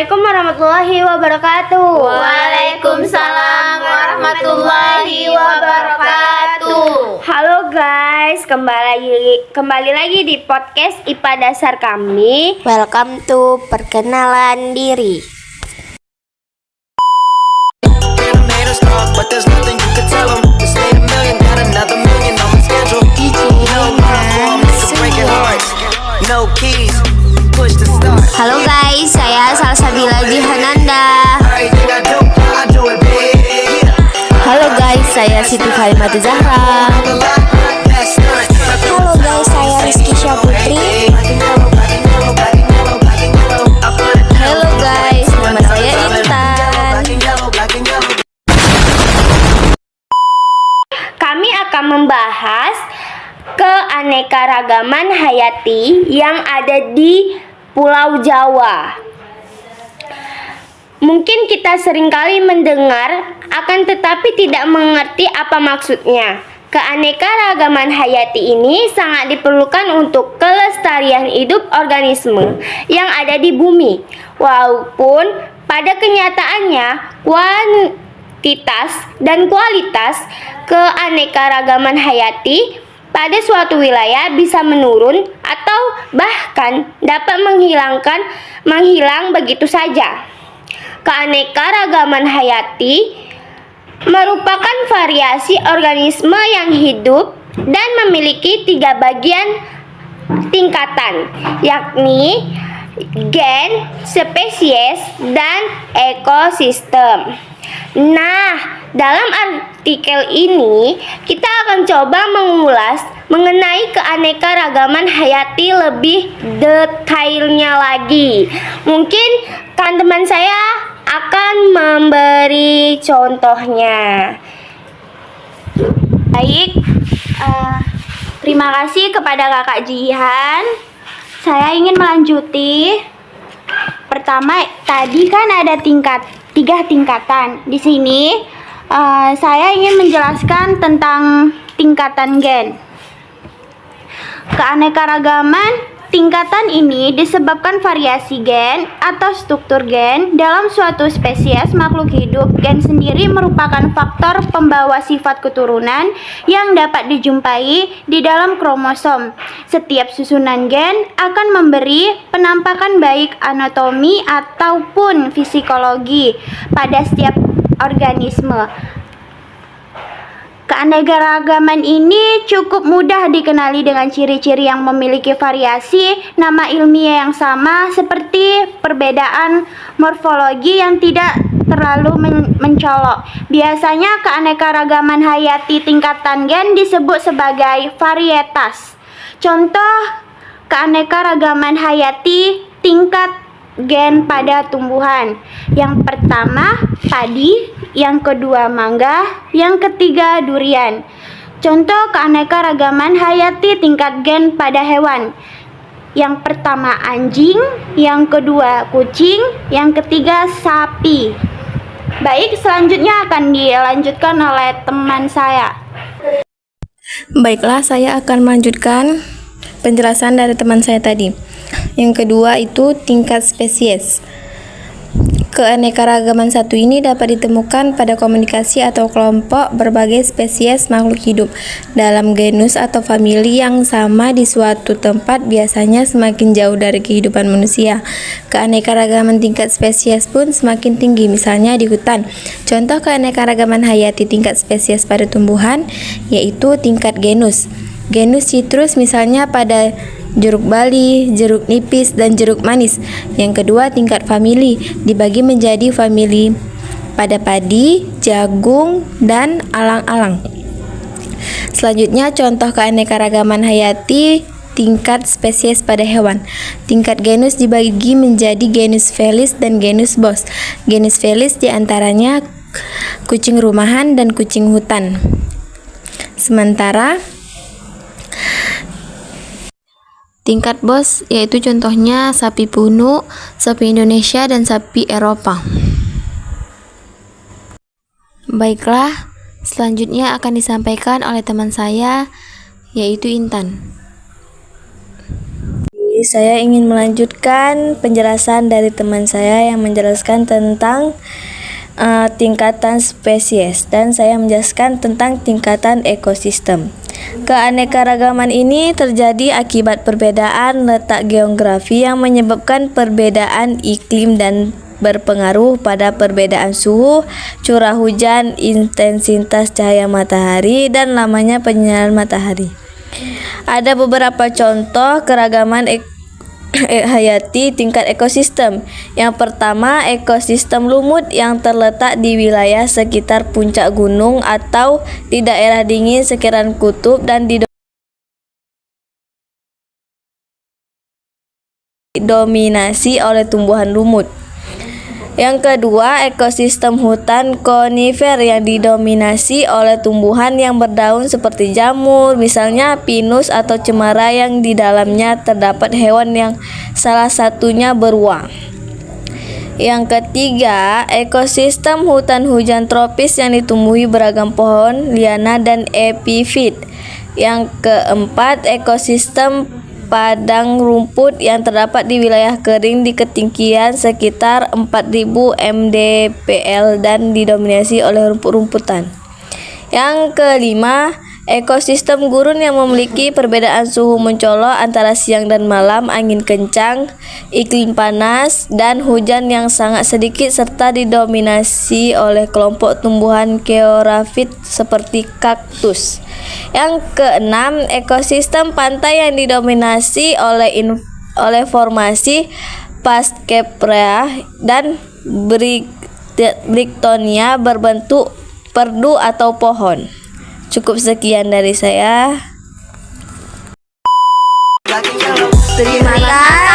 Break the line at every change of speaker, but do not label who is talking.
Assalamualaikum warahmatullahi wabarakatuh.
Waalaikumsalam warahmatullahi wabarakatuh.
Halo guys, kembali lagi di podcast IPA Dasar kami.
Welcome to perkenalan diri. Halo guys, saya Salsabila Jihananda.
Halo guys, saya Siti Kalimat Zahra.
Halo guys, saya Rizky Syaputri.
Halo guys, nama saya Intan. Kami akan membahas keanekaragaman hayati yang ada di Pulau Jawa. Mungkin kita seringkali mendengar, akan tetapi tidak mengerti apa maksudnya. Keanekaragaman hayati ini sangat diperlukan untuk kelestarian hidup organisme yang ada di bumi. Walaupun pada kenyataannya kuantitas dan kualitas keanekaragaman hayati pada suatu wilayah bisa menurun atau bahkan dapat menghilang begitu saja. Keanekaragaman hayati merupakan variasi organisme yang hidup dan memiliki 3 bagian tingkatan, yakni gen, spesies, dan ekosistem. Nah, dalam artikel ini kita akan coba mengulas mengenai keanekaragaman hayati lebih detailnya lagi. Mungkin teman saya akan memberi contohnya.
Baik, terima kasih kepada Kakak Jihan. Saya ingin melanjuti. Pertama, tadi kan ada 3 tingkatan. Di sini saya ingin menjelaskan tentang tingkatan gen. Keanekaragaman tingkatan ini disebabkan variasi gen atau struktur gen dalam suatu spesies makhluk hidup. Gen sendiri merupakan faktor pembawa sifat keturunan yang dapat dijumpai di dalam kromosom. Setiap susunan gen akan memberi penampakan baik anatomi ataupun fisikologi pada setiap organisme. Keanekaragaman ini cukup mudah dikenali dengan ciri-ciri yang memiliki variasi nama ilmiah yang sama, seperti perbedaan morfologi yang tidak terlalu mencolok. Biasanya keanekaragaman hayati tingkatan gen disebut sebagai varietas. Contoh keanekaragaman hayati tingkat gen pada tumbuhan. Yang pertama padi, yang kedua mangga, yang ketiga durian. Contoh keanekaragaman hayati tingkat gen pada hewan. Yang pertama anjing, yang kedua kucing, yang ketiga sapi. Baik, selanjutnya akan dilanjutkan oleh teman saya.
Baiklah, saya akan melanjutkan penjelasan dari teman saya tadi. Yang kedua itu tingkat spesies. Keanekaragaman satu ini dapat ditemukan pada komunikasi atau kelompok berbagai spesies makhluk hidup dalam genus atau famili yang sama di suatu tempat, biasanya semakin jauh dari kehidupan manusia. Keanekaragaman tingkat spesies pun semakin tinggi, misalnya di hutan. Contoh keanekaragaman hayati tingkat spesies pada tumbuhan yaitu tingkat genus. Genus citrus misalnya pada jeruk bali, jeruk nipis, dan jeruk manis. Yang kedua tingkat famili, dibagi menjadi famili pada padi, jagung, dan alang-alang. Selanjutnya contoh keanekaragaman hayati tingkat spesies pada hewan. Tingkat genus dibagi menjadi genus Felis dan genus Bos. Genus Felis diantaranya kucing rumahan dan kucing hutan. Sementara tingkat Bos yaitu contohnya sapi punuk, sapi Indonesia, dan sapi Eropa. Baiklah, selanjutnya akan disampaikan oleh teman saya yaitu Intan. Saya ingin melanjutkan penjelasan dari teman saya yang menjelaskan tentang tingkatan spesies, dan saya menjelaskan tentang tingkatan ekosistem. Keanekaragaman ini terjadi akibat perbedaan letak geografi yang menyebabkan perbedaan iklim dan berpengaruh pada perbedaan suhu, curah hujan, intensitas cahaya matahari, dan lamanya penyinaran matahari. Ada beberapa contoh keragaman hayati tingkat ekosistem. Yang pertama, ekosistem lumut yang terletak di wilayah sekitar puncak gunung atau di daerah dingin sekitaran kutub dan didominasi oleh tumbuhan lumut. Yang kedua, ekosistem hutan konifer yang didominasi oleh tumbuhan yang berdaun seperti jamur, misalnya pinus atau cemara, yang di dalamnya terdapat hewan yang salah satunya beruang. Yang ketiga, ekosistem hutan hujan tropis yang ditumbuhi beragam pohon, liana, dan epifit. Yang keempat, ekosistem padang rumput yang terdapat di wilayah kering di ketinggian sekitar 4000 mdpl dan didominasi oleh rumput-rumputan. Yang kelima, ekosistem gurun yang memiliki perbedaan suhu mencolok antara siang dan malam, angin kencang, iklim panas, dan hujan yang sangat sedikit, serta didominasi oleh kelompok tumbuhan keorafit seperti kaktus. Yang keenam, ekosistem pantai yang didominasi oleh formasi Paskeprea dan Brigtonia berbentuk perdu atau pohon. Cukup sekian dari saya. Terima kasih.